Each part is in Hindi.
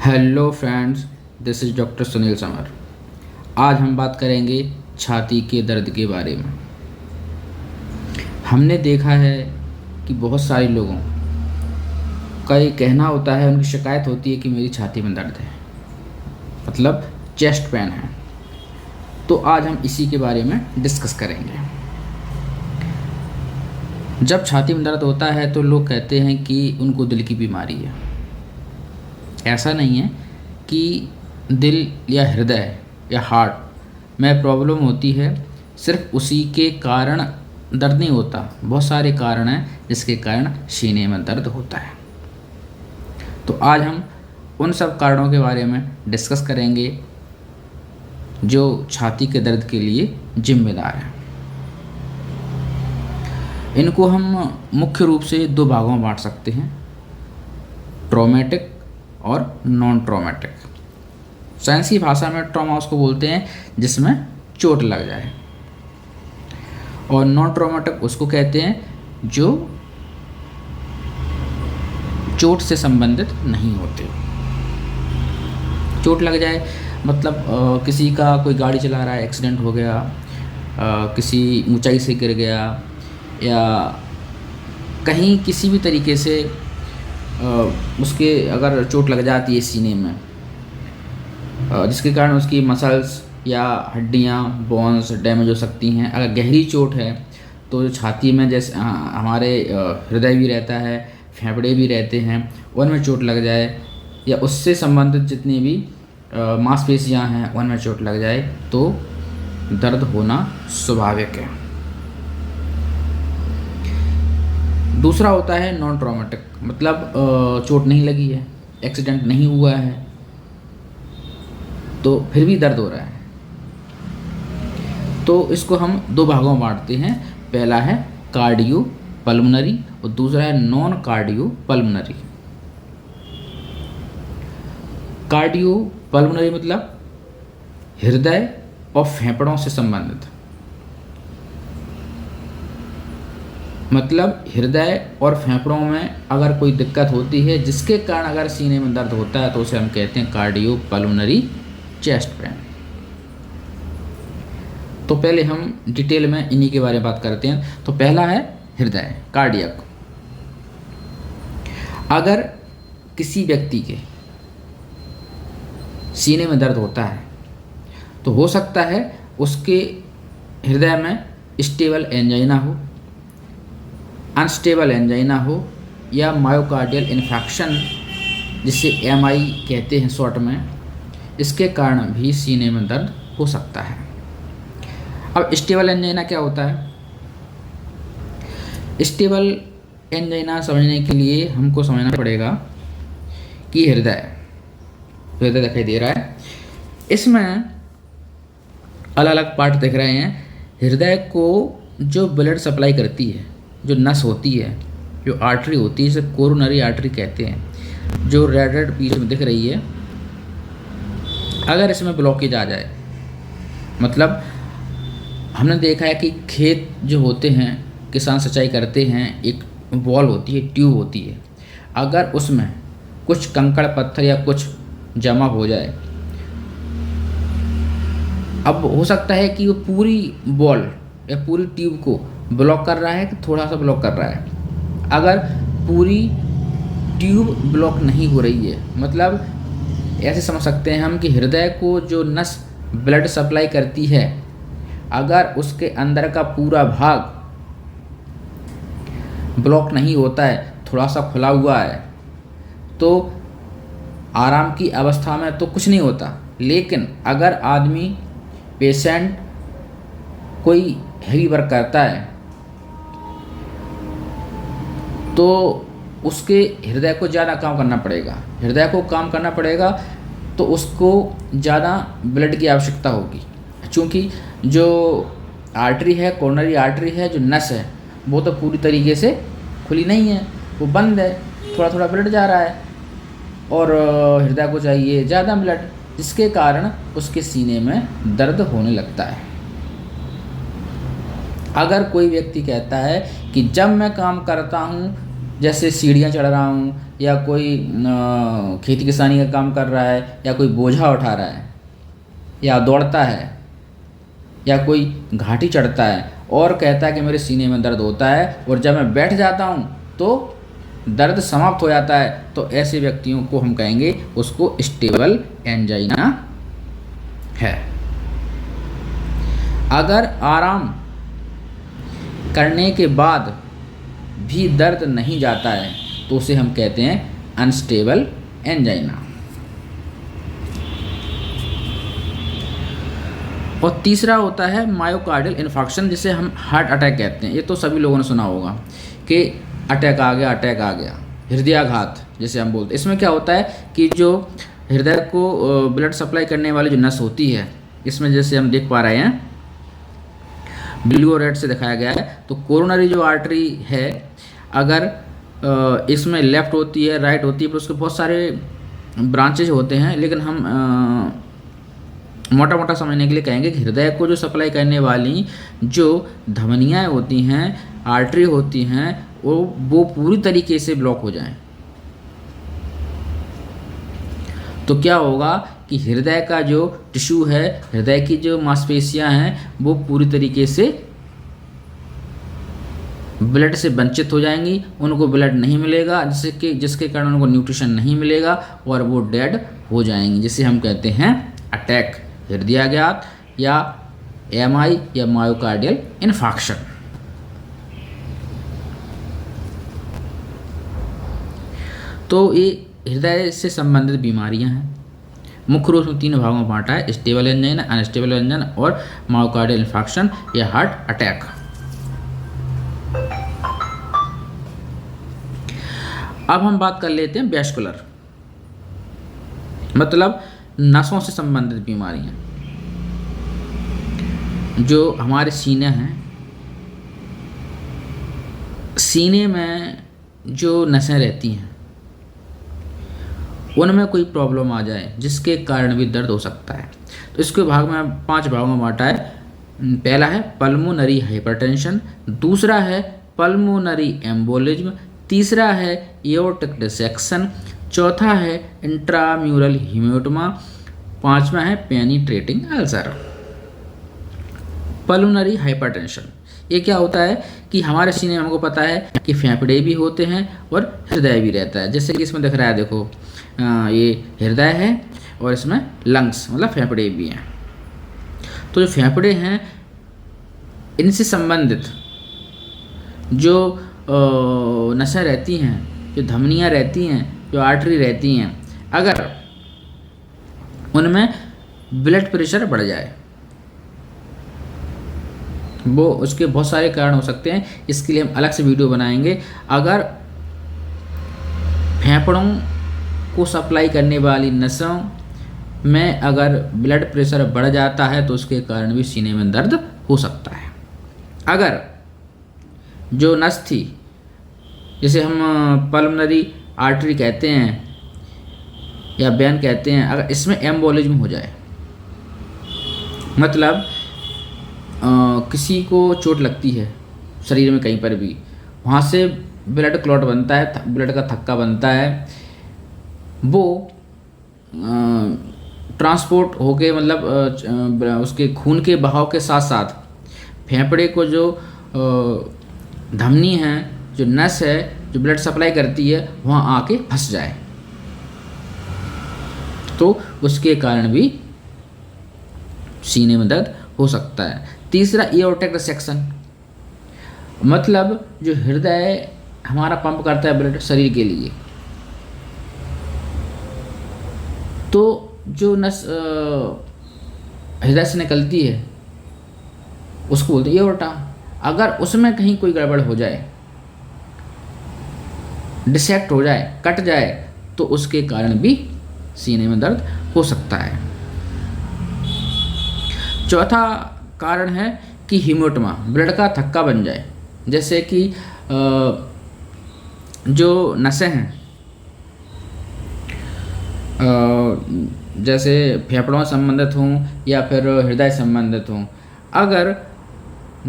Hello friends, this is doctor Sunil summer. आज हम बात करेंगे छाती के दर्द के बारे में। हमने देखा है कि बहुत सारे लोगों का ये कहना होता है, उनकी शिकायत होती है कि मेरी छाती में दर्द है, मतलब चेस्ट पेन है। तो आज हम इसी के बारे में डिस्कस करेंगे। जब छाती में दर्द होता है तो लोग कहते हैं कि उनको दिल की बीमारी है। ऐसा नहीं है कि दिल या हृदय या हार्ट में प्रॉब्लम होती है, सिर्फ उसी के कारण दर्द नहीं होता। बहुत सारे कारण हैं जिसके कारण सीने में दर्द होता है। तो आज हम उन सब कारणों के बारे में डिस्कस करेंगे जो छाती के दर्द के लिए जिम्मेदार हैं। इनको हम मुख्य रूप से दो भागों में बांट सकते हैं, ट्रॉमेटिक और नॉन ट्रॉमेटिक। साइंस की भाषा में ट्रॉमा उसको बोलते हैं जिसमें चोट लग जाए, और नॉन ट्रॉमेटिक उसको कहते हैं जो चोट से संबंधित नहीं होते। चोट लग जाए मतलब किसी का कोई गाड़ी चला रहा है, एक्सीडेंट हो गया, किसी ऊंचाई से गिर गया, या कहीं किसी भी तरीके से उसके अगर चोट लग जाती है सीने में, जिसके कारण उसकी मसल्स या हड्डियां, बोन्स डैमेज हो सकती हैं। अगर गहरी चोट है तो छाती में जैसे हमारे हृदय भी रहता है, फेफड़े भी रहते हैं, उनमें चोट लग जाए, या उससे संबंधित जितनी भी मांसपेशियां हैं उनमें चोट लग जाए तो दर्द होना स्वाभाविक है। दूसरा होता है नॉन ट्रॉमेटिक, मतलब चोट नहीं लगी है, एक्सीडेंट नहीं हुआ है, तो फिर भी दर्द हो रहा है। तो इसको हम दो भागों में बांटते हैं। पहला है कार्डियो पल्मोनरी और दूसरा है non cardio pulmonary. Cardio pulmonary मतलब हृदय और फेफड़ों से संबंधित, मतलब हृदय और फेफड़ों में अगर कोई दिक्कत होती है जिसके कारण अगर सीने में दर्द होता है तो उसे हम कहते हैं कार्डियो पल्मोनरी चेस्ट पेन। तो पहले हम डिटेल में इन्हीं के बारे में बात करते हैं। तो पहला है हृदय, कार्डियक। अगर किसी व्यक्ति के सीने में दर्द होता है तो हो सकता है उसके हृदय में स्टेबल एंजाइना हो, अनस्टेबल एंजाइना हो, या मायोकार्डियल इन्फेक्शन जिसे MI कहते हैं शॉर्ट में, इसके कारण भी सीने में दर्द हो सकता है। अब स्टेबल एंजाइना क्या होता है? स्टेबल एंजाइना समझने के लिए हमको समझना पड़ेगा कि हृदय दिखाई दे रहा है, इसमें अलग अलग पार्ट दिख रहे हैं। हृदय को जो ब्लड सप्लाई करती है, जो नस होती है, जो आर्टरी होती है, इसे कोरोनरी आर्टरी कहते हैं, जो रेड रेड बीच में दिख रही है, अगर इसमें ब्लॉकेज आ जाए, मतलब हमने देखा है कि खेत जो होते हैं, किसान सिंचाई करते हैं, एक बॉल होती है, ट्यूब होती है, अगर उसमें कुछ कंकड़ पत्थर या कुछ जमा हो जाए, अब हो सकता है कि वो पूरी बॉल या पूरी ट्यूब को ब्लॉक कर रहा है कि थोड़ा सा ब्लॉक कर रहा है। अगर पूरी ट्यूब ब्लॉक नहीं हो रही है, मतलब ऐसे समझ सकते हैं हम कि हृदय को जो नस ब्लड सप्लाई करती है, अगर उसके अंदर का पूरा भाग ब्लॉक नहीं होता है, थोड़ा सा खुला हुआ है, तो आराम की अवस्था में तो कुछ नहीं होता। लेकिन अगर आदमी, पेशेंट कोई हैवी वर्क करता है तो उसके हृदय को ज़्यादा काम करना पड़ेगा। हृदय को काम करना पड़ेगा तो उसको ज़्यादा ब्लड की आवश्यकता होगी, क्योंकि जो आर्टरी है, कोरोनरी आर्टरी है, जो नस है, वो तो पूरी तरीके से खुली नहीं है, वो बंद है, थोड़ा थोड़ा ब्लड जा रहा है, और हृदय को चाहिए ज़्यादा ब्लड, जिसके कारण उसके सीने में दर्द होने लगता है। अगर कोई व्यक्ति कहता है कि जब मैं काम करता हूँ जैसे सीढ़ियाँ चढ़ रहा हूँ, या कोई खेती किसानी का काम कर रहा है, या कोई बोझा उठा रहा है, या दौड़ता है, या कोई घाटी चढ़ता है और कहता है कि मेरे सीने में दर्द होता है, और जब मैं बैठ जाता हूँ तो दर्द समाप्त हो जाता है, तो ऐसे व्यक्तियों को हम कहेंगे उसको स्टेबल एंजाइना है। अगर आराम करने के बाद भी दर्द नहीं जाता है तो उसे हम कहते हैं अनस्टेबल एंजाइना। और तीसरा होता है मायोकार्डियल इन्फार्क्शन, जिसे हम हार्ट अटैक कहते हैं। ये तो सभी लोगों ने सुना होगा कि अटैक आ गया, अटैक आ गया, हृदयाघात जिसे हम बोलते हैं। इसमें क्या होता है कि जो हृदय को ब्लड सप्लाई करने वाली जो नस होती है, इसमें जैसे हम देख पा रहे हैं ब्लू और रेड से दिखाया गया है, तो कोरोनरी जो आर्टरी है, अगर इसमें लेफ्ट होती है, राइट होती है, पर उसके बहुत सारे ब्रांचेज होते हैं, लेकिन हम मोटा मोटा समझने के लिए कहेंगे कि हृदय को जो सप्लाई करने वाली जो धमनियाँ होती हैं, आर्टरी होती हैं, वो पूरी तरीके से ब्लॉक हो जाएं, तो क्या होगा कि हृदय का जो टिश्यू है, हृदय की जो मांसपेशियां हैं, वो पूरी तरीके से ब्लड से वंचित हो जाएंगी, उनको ब्लड नहीं मिलेगा, जिसके कारण उनको न्यूट्रिशन नहीं मिलेगा और वो डेड हो जाएंगी, जिसे हम कहते हैं अटैक, हृदयाघात या एमआई या मायोकार्डियल इन्फार्क्शन। तो ये हृदय से संबंधित बीमारियां हैं। मुख्य रूप से 3 भागों में बांटा है, स्टेबल एंजाइन, अनस्टेबल एंजाइन और मायोकार्डियल इन्फार्क्शन या हार्ट अटैक। अब हम बात कर लेते हैं वैस्कुलर, मतलब नसों से संबंधित बीमारियां। जो हमारे सीने हैं, सीने में जो नसें रहती हैं, उनमें कोई प्रॉब्लम आ जाए जिसके कारण भी दर्द हो सकता है, तो इसके भाग में 5 भागों में बांटा है। पहला है पल्मोनरी हाइपरटेंशन, दूसरा है पल्मोनरी एम्बोलिज्म, तीसरा है एओर्टिक डिसेक्शन, चौथा है इंट्राम्यूरल हीमेटोमा, 5वां है पेनिट्रेटिंग अल्सर। पल्मोनरी हाइपरटेंशन, ये क्या होता है कि हमारे सीने में हमको पता है कि फेफड़े भी होते हैं और हृदय भी रहता है। जैसे कि इसमें दिख रहा है, देखो ये हृदय है और इसमें लंग्स मतलब फेफड़े भी हैं। तो जो फेफड़े हैं, इनसे संबंधित जो नसें रहती हैं, जो धमनियाँ रहती हैं, जो आर्टरी रहती हैं, अगर उनमें ब्लड प्रेशर बढ़ जाए, वो उसके बहुत सारे कारण हो सकते हैं, इसके लिए हम अलग से वीडियो बनाएंगे। अगर फेफड़ों को सप्लाई करने वाली नसों में अगर ब्लड प्रेशर बढ़ जाता है तो उसके कारण भी सीने में दर्द हो सकता है। अगर जो नस थी, जिसे हम पल्मोनरी आर्टरी कहते हैं या वेन कहते हैं, अगर इसमें एम्बोलिज्म हो जाए, मतलब किसी को चोट लगती है शरीर में कहीं पर भी, वहाँ से ब्लड क्लॉट बनता है, ब्लड का थक्का बनता है, वो ट्रांसपोर्ट होके मतलब उसके खून के बहाव के साथ साथ फेफड़े को जो धमनी है, जो नस है, जो ब्लड सप्लाई करती है, वहाँ आके फंस जाए, तो उसके कारण भी सीने में दर्द हो सकता है। तीसरा एओर्टिक डिसेक्शन, मतलब जो हृदय हमारा पंप करता है ब्लड शरीर के लिए, तो जो नस हृदय से निकलती है उसको बोलते हैं एओर्टा। अगर उसमें कहीं कोई गड़बड़ हो जाए, डिसेक्ट हो जाए, कट जाए, तो उसके कारण भी सीने में दर्द हो सकता है। चौथा कारण है कि हीमेटोमा, ब्लड का थक्का बन जाए, जैसे कि जो नसें हैं, जैसे फेफड़ों से संबंधित हों या फिर हृदय संबंधित हों, अगर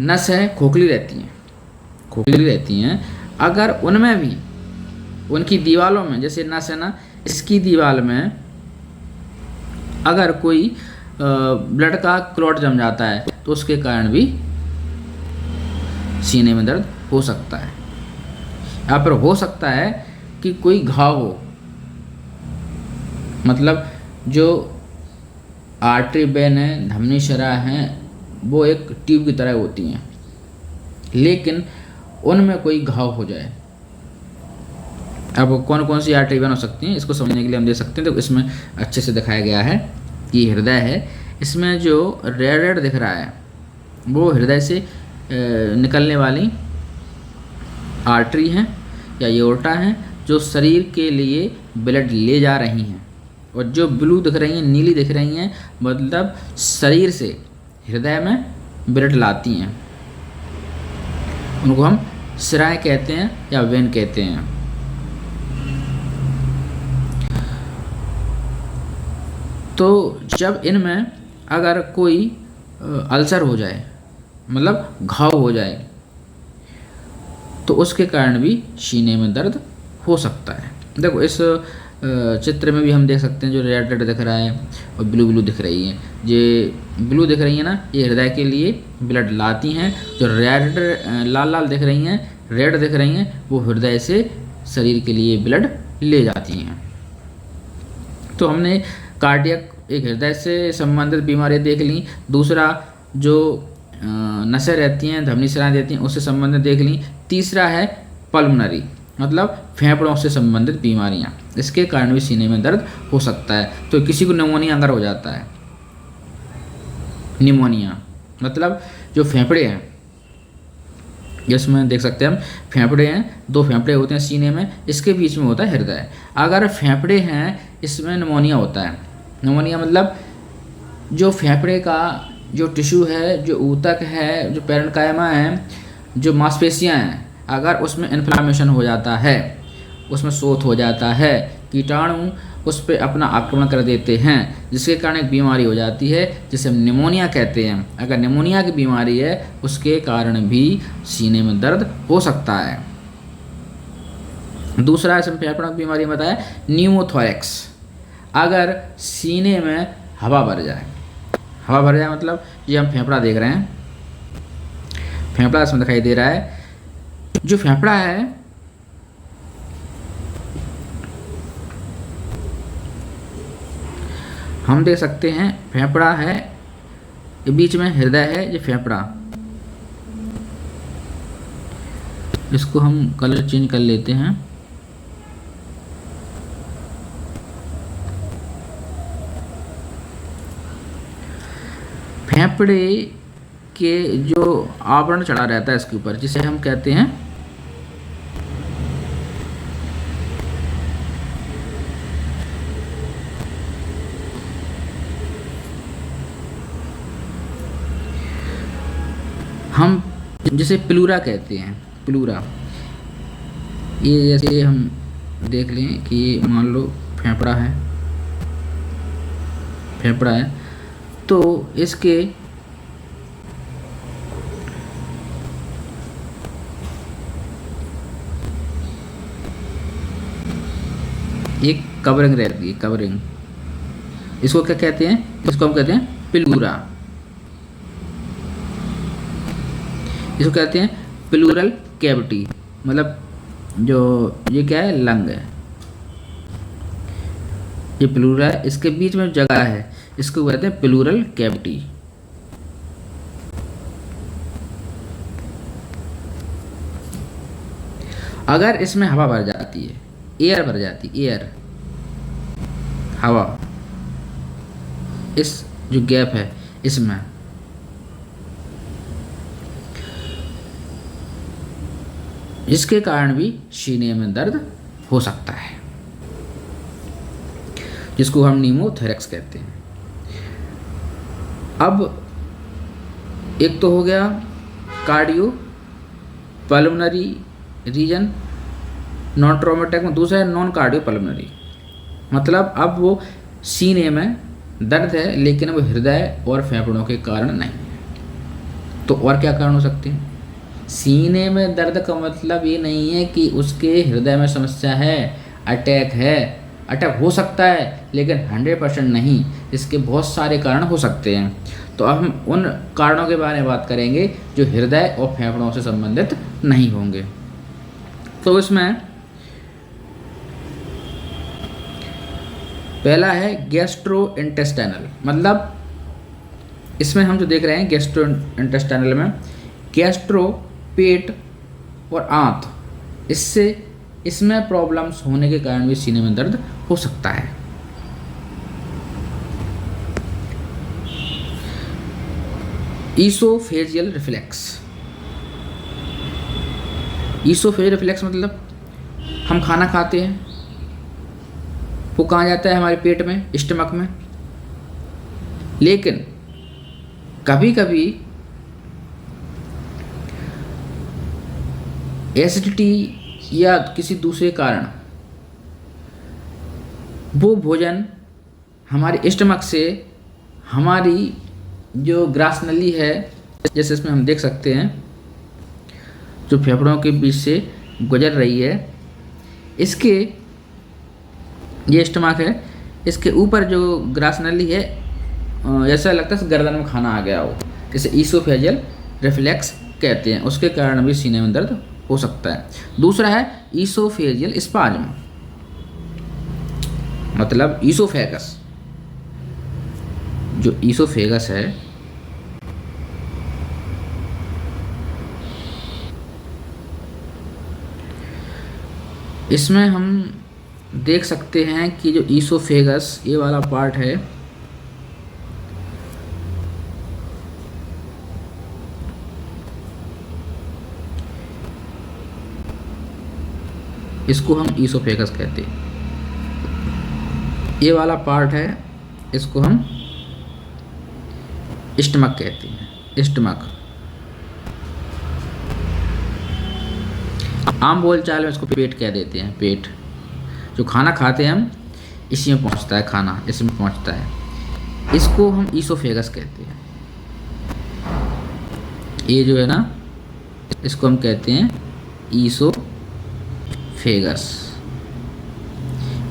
नसें खोखली रहती हैं, अगर उनमें भी उनकी दीवारों में, जैसे नस है ना, इसकी दीवार में अगर कोई ब्लड का क्लॉट जम जाता है तो उसके कारण भी सीने में दर्द हो सकता है। यहाँ पर हो सकता है कि कोई घाव हो, मतलब जो आर्टरी वेन है, धमनी शिरा हैं, वो एक ट्यूब की तरह होती हैं, लेकिन उनमें कोई घाव हो जाए। अब कौन कौन सी आर्टरी वेन हो सकती हैं, इसको समझने के लिए हम देख सकते हैं। तो इसमें अच्छे से दिखाया गया है कि हृदय है, इसमें जो रेड रेड दिख रहा है वो हृदय से निकलने वाली आर्टरी हैं या एओर्टा हैं, जो शरीर के लिए ब्लड ले जा रही हैं। और जो ब्लू दिख रही हैं, नीली दिख रही हैं, मतलब शरीर से हृदय में ब्लड लाती हैं। उनको हम शिराएं कहते हैं या वेन कहते हैं। तो जब इनमें अगर कोई अल्सर हो जाए, मतलब घाव हो जाए, तो उसके कारण भी सीने में दर्द हो सकता है। देखो इस चित्र में भी हम देख सकते हैं, जो रेड रेड दिख रहा है और ब्लू ब्लू दिख रही है। ये ब्लू दिख रही है ना, ये हृदय के लिए ब्लड लाती हैं। जो रेड लाल लाल दिख रही हैं, रेड दिख रही हैं, वो हृदय से शरीर के लिए ब्लड ले जाती हैं। तो हमने कार्डियक, एक हृदय से संबंधित बीमारी देख ली। दूसरा जो नसें रहती हैं, धमनी शिराएं रहती हैं, उससे संबंधित देख ली। तीसरा है पल्मोनरी, मतलब फेफड़ों से संबंधित बीमारियां, इसके कारण भी सीने में दर्द हो सकता है। तो किसी को निमोनिया अगर हो जाता है, निमोनिया मतलब जो फेफड़े हैं, जिसमें देख सकते हैं हम फेफड़े हैं, दो फेफड़े होते हैं सीने में, इसके बीच में होता है हृदय। अगर फेफड़े हैं, इसमें निमोनिया होता है। निमोनिया मतलब जो फेफड़े का जो टिश्यू है, जो ऊतक है, जो पेरेन्काइमा है, जो मांसपेशियां हैं, अगर उसमें इन्फ्लामेशन हो जाता है, उसमें शोथ हो जाता है, कीटाणु उस पर अपना आक्रमण कर देते हैं, जिसके कारण एक बीमारी हो जाती है जिसे हम निमोनिया कहते हैं। अगर निमोनिया की बीमारी है, उसके कारण भी सीने में दर्द हो सकता है। दूसरा इसमें फेफड़ों की बीमारी बताया न्यूमोथोरेक्स। अगर सीने में हवा भर जाए, हवा भर जाए मतलब ये हम फेफड़ा देख रहे हैं, फेफड़ा इसमें दिखाई दे रहा है। जो फेफड़ा है, हम देख सकते हैं फेफड़ा है, ये बीच में हृदय है, ये फेफड़ा। इसको हम कलर चेंज कर लेते हैं। फेफड़े के जो आवरण चढ़ा रहता है इसके ऊपर, जिसे हम कहते हैं हम जिसे प्लूरा कहते हैं, प्लूरा। ये जैसे हम देख लें कि मान लो फेफड़ा है, फेफड़ा है, तो इसके एक कवरिंग रहती है, कवरिंग। इसको क्या कहते हैं? इसको हम कहते हैं प्लूरा। इसको कहते हैं प्लूरल कैविटी, मतलब जो ये क्या है, लंग है, ये प्लूरा है, इसके बीच में जगह है, इसको कहते हैं प्लूरल कैविटी। अगर इसमें हवा भर जाती है, एयर भर जाती, एयर, हवा, इस जो गैप है इसमें, जिसके कारण भी सीने में दर्द हो सकता है, जिसको हम न्यूमोथोरेक्स कहते हैं। अब एक तो हो गया cardiopulmonary reason, non traumatic में। दूसरा है नॉन कार्डियो पल्मोनरी, मतलब अब वो सीने में दर्द है लेकिन वो हृदय और फेफड़ों के कारण नहीं है। तो और क्या कारण हो सकते हैं? सीने में दर्द का मतलब ये नहीं है कि उसके हृदय में समस्या है, अटैक है। अटैक हो सकता है लेकिन 100% नहीं, इसके बहुत सारे कारण हो सकते हैं। तो अब हम उन कारणों के बारे में बात करेंगे जो हृदय और फेफड़ों से संबंधित नहीं होंगे। तो इसमें पहला है गैस्ट्रोइंटेस्टाइनल, मतलब इसमें हम जो देख रहे हैं गैस्ट्रोइंटेस्टाइनल में गैस्ट्रो पेट और आंत, इसमें प्रॉब्लम्स होने के कारण भी सीने में दर्द हो सकता है। ईसोफेजियल रिफ्लेक्स, ईसोफेजियल रिफ्लेक्स मतलब हम खाना खाते हैं, वो कहाँ जाता है? हमारे पेट में, स्टमक में। लेकिन कभी कभी एसिडिटी या किसी दूसरे कारण वो भोजन हमारे स्टमक से हमारी जो ग्रास नली है, जैसे इसमें हम देख सकते हैं जो फेफड़ों के बीच से गुजर रही है, इसके ये स्टमक है, इसके ऊपर जो ग्रास नली है ऐसा लगता है गर्दन में खाना आ गया हो, इसे ईसोफेजियल रिफ्लेक्स कहते हैं। उसके कारण भी सीने में दर्द हो सकता है। दूसरा है ईसोफेजियल स्पाज्म, मतलब ईसोफेगस, जो ईसोफेगस है इसमें हम देख सकते हैं कि जो ईसोफेगस ये वाला पार्ट है, इसको हम ईसोफेगस कहते हैं। ये वाला पार्ट है, इसको हम स्टमक कहते हैं। स्टमक आम बोलचाल में इसको पेट कह देते हैं। पेट जो खाना खाते हैं हम, इसी में पहुंचता है खाना, इसमें पहुंचता है, इसको हम ईसोफेगस कहते हैं। ये जो है ना, इसको हम कहते हैं ईसोफेगस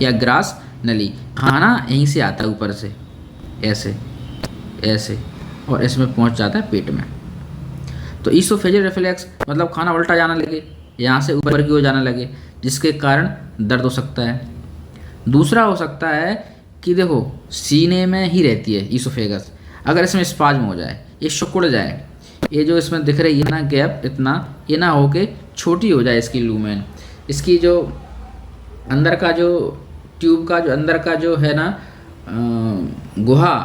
या ग्रास नली। खाना यहीं से आता है ऊपर से, ऐसे ऐसे, और इसमें पहुंच जाता है पेट में। तो ईसोफेजियल रिफ्लेक्स मतलब खाना उल्टा जाने लगे, यहाँ से ऊपर की ओर जाने लगे, जिसके कारण दर्द हो सकता है। दूसरा हो सकता है कि देखो सीने में ही रहती है ईसोफेगस, अगर इसमें स्पाज्म हो जाए, ये सिकुड़ जाए, ये जो इसमें दिख रही है ना गैप, इतना ये ना होके छोटी हो जाए इसकी लूमेन, इसकी जो अंदर का जो ट्यूब का जो अंदर का जो है ना गुहा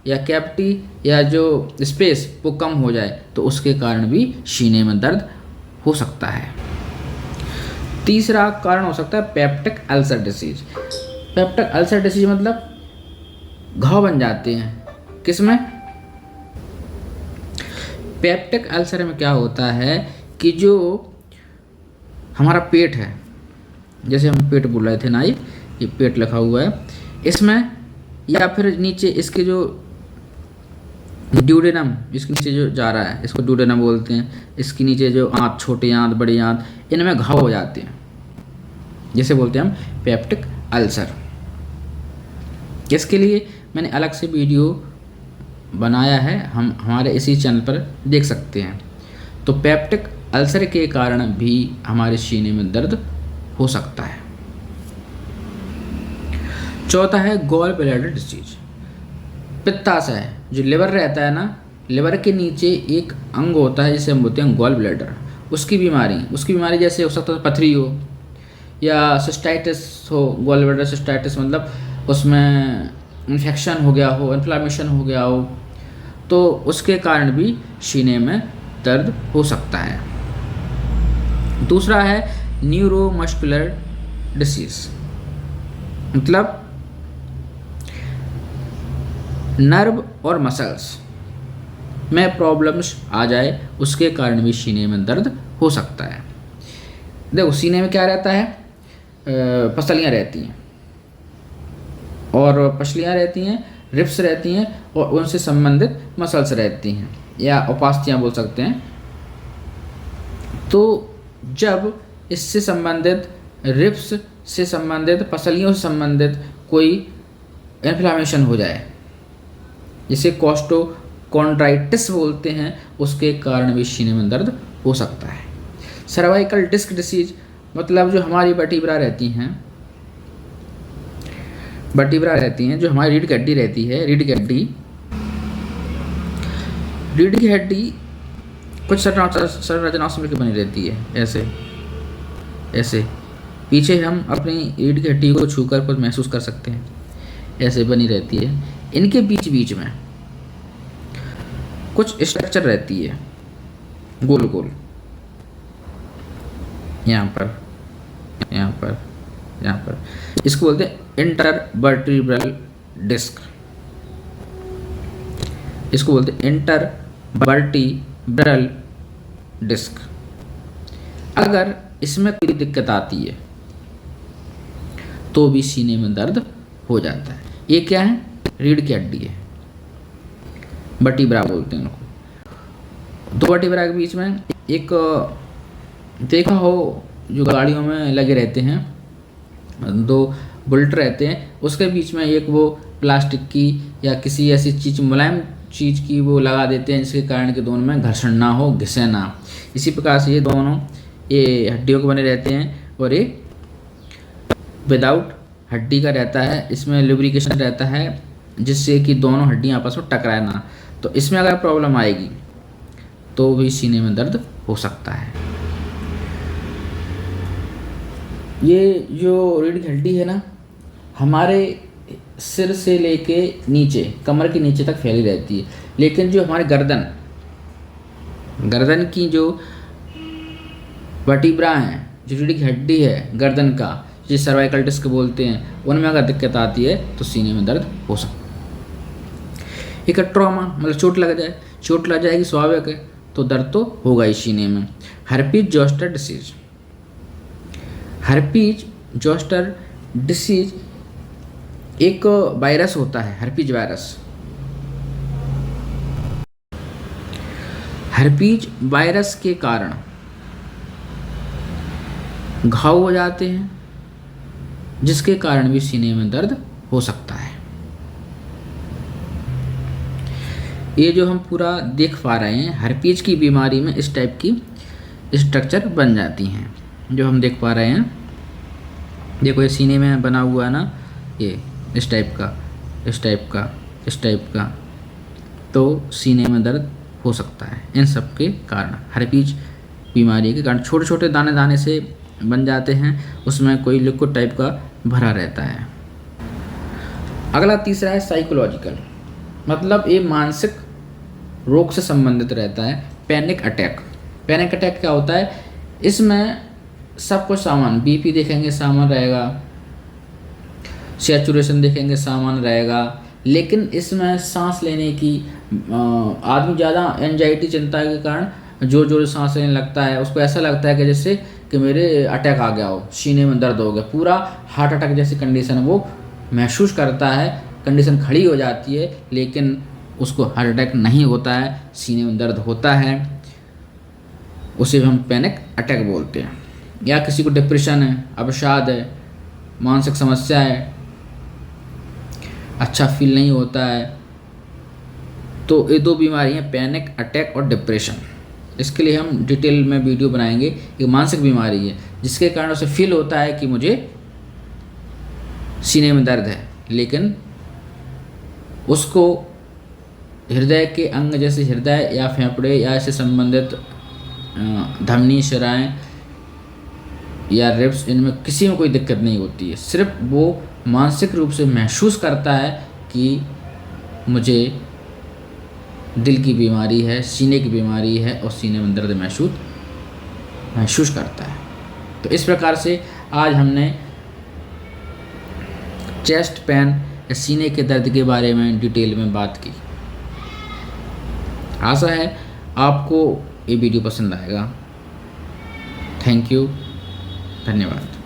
या कैविटी या जो स्पेस वो कम हो जाए, तो उसके कारण भी सीने में दर्द हो सकता है। तीसरा कारण हो सकता है peptic ulcer disease. Peptic ulcer disease मतलब घाव बन जाते हैं किसमें? पेप्टिक अल्सर में क्या होता है कि जो हमारा पेट है, जैसे हम पेट बोल रहे थे ना, ये पेट लिखा हुआ है, इसमें या फिर नीचे इसके जो ड्यूडेनम, इसके नीचे जो जा रहा है इसको ड्यूडेनम बोलते हैं, इसके नीचे जो आंत, छोटी आंत, बड़ी आंत, इनमें घाव हो जाते हैं, जैसे बोलते हैं हम पेप्टिक अल्सर। इसके लिए मैंने अलग से वीडियो बनाया है, हम हमारे इसी चैनल पर देख सकते हैं। तो पेप्टिक अल्सर के कारण भी हमारे सीने में दर्द हो सकता है। चौथा है गॉल ब्लैडर डिसीज, पित्ताशय। जो लिवर रहता है ना, लिवर के नीचे एक अंग होता है जिसे हम बोलते हैं गॉल ब्लैडर, उसकी बीमारी जैसे हो सकता है पथरी हो या सिस्टाइटिस हो। गॉल ब्लैडर सिस्टाइटिस मतलब उसमें इन्फेक्शन हो गया हो, इन्फ्लामेशन हो गया हो, तो उसके कारण भी सीने में दर्द हो सकता है। दूसरा है न्यूरोमस्कुलर डिसीज, मतलब नर्व और मसल्स में प्रॉब्लम्स आ जाए, उसके कारण भी सीने में दर्द हो सकता है। देखो सीने में क्या रहता है, पसलियाँ रहती हैं और पसलियाँ रहती हैं, रिब्स रहती हैं और उनसे संबंधित मसल्स रहती हैं या उपास्थियाँ बोल सकते हैं। तो जब इससे संबंधित रिब्स से संबंधित, पसलियों से संबंधित कोई इन्फ्लामेशन हो जाए, जिसे कोस्टोकॉन्ड्राइटिस बोलते हैं, उसके कारण भी सीने में दर्द हो सकता है। सर्वाइकल डिस्क डिसीज मतलब जो हमारी वर्टिब्रा रहती हैं, जो हमारी रीढ़ की हड्डी रहती है, रीढ़ की हड्डी कुछ संरचनाओं से मिलकर बनी रहती है। ऐसे पीछे हम अपनी रीढ़ की हड्डी को छूकर कुछ महसूस कर सकते हैं, ऐसे बनी रहती है। इनके बीच बीच में कुछ स्ट्रक्चर रहती है गोल गोल, यहाँ पर। इसको बोलते हैं इंटरवर्टिब्रल डिस्क। अगर इसमें कोई दिक्कत आती है तो भी सीने में दर्द हो जाता है। ये क्या है? रीढ़ की हड्डी है, वर्टिब्रा बोलते हैं उनको। दो वर्टिब्रा के बीच में एक, देखा हो जो गाड़ियों में लगे रहते हैं, दो बोल्ट रहते हैं, उसके बीच में एक वो प्लास्टिक की या किसी ऐसी चीज़, मुलायम चीज़ की वो लगा देते हैं, जिसके कारण कि दोनों में घर्षण ना हो, घिसे ना। इसी प्रकार से ये दोनों ये हड्डियों के बने रहते हैं, और ये विदाउट हड्डी का रहता है। इसमें लुब्रिकेशन रहता है जिससे कि दोनों हड्डियां आपस में टकराए ना। तो इसमें अगर प्रॉब्लम आएगी तो भी सीने में दर्द हो सकता है। ये जो रीढ़ की हड्डी है ना, हमारे सिर से लेके नीचे, कमर के नीचे तक फैली रहती है, लेकिन जो हमारे गर्दन की जो वर्टिब्रा हैं, जो रीढ़ की हड्डी है गर्दन का, जिसे सर्वाइकल डिस्क बोलते हैं, उनमें अगर दिक्कत आती है तो सीने में दर्द हो सकता है। एक ट्रॉमा मतलब चोट लग जाएगी, स्वाभाविक है, तो दर्द तो होगा ही सीने में। हर्पीज जोस्टर डिसीज एक वायरस होता है, हर्पीज वायरस के कारण घाव हो जाते हैं, जिसके कारण भी सीने में दर्द हो सकता है। ये जो हम पूरा देख पा रहे हैं, हर्पीज की बीमारी में इस टाइप की स्ट्रक्चर बन जाती हैं, जो हम देख पा रहे हैं। देखो ये सीने में बना हुआ है ना, ये इस टाइप का, तो सीने में दर्द हो सकता है। इन सब के कारण, हर्पीज बीमारी के कारण छोटे छोटे दाने दाने से बन जाते हैं, उसमें कोई लिक्विड टाइप का भरा रहता है। अगला तीसरा है साइकोलॉजिकल, मतलब ये मानसिक रोग से संबंधित रहता है। पैनिक अटैक क्या होता है? इसमें सब कुछ सामान, बीपी देखेंगे सामान रहेगा, सैचुरेशन देखेंगे सामान रहेगा, लेकिन इसमें सांस लेने की, आदमी ज़्यादा एंजाइटी, चिंता के कारण जोर से सांस लेने लगता है। उसको ऐसा लगता है कि जैसे कि मेरे अटैक आ गया हो, सीने में दर्द हो गया, पूरा हार्ट अटैक जैसी कंडीशन वो महसूस करता है। कंडीशन खड़ी हो जाती है, लेकिन उसको हार्ट अटैक नहीं होता है, सीने में दर्द होता है, उसे हम पैनिक अटैक बोलते हैं। या किसी को डिप्रेशन है, अवसाद है, मानसिक समस्या है, अच्छा फील नहीं होता है, तो ये दो बीमारियाँ, पैनिक अटैक और डिप्रेशन। इसके लिए हम डिटेल में वीडियो बनाएंगे। ये मानसिक बीमारी है जिसके कारण उसे फील होता है कि मुझे सीने में दर्द है, लेकिन उसको हृदय के अंग जैसे हृदय या फेफड़े या ऐसे संबंधित धमनी, शिराएं या रिब्स, इनमें किसी में कोई दिक्कत नहीं होती है। सिर्फ वो मानसिक रूप से महसूस करता है कि मुझे दिल की बीमारी है, सीने की बीमारी है, और सीने में दर्द महसूस करता है। तो इस प्रकार से आज हमने चेस्ट पेन या सीने के दर्द के बारे में डिटेल में बात की। आशा है आपको ये वीडियो पसंद आएगा। थैंक यू, धन्यवाद।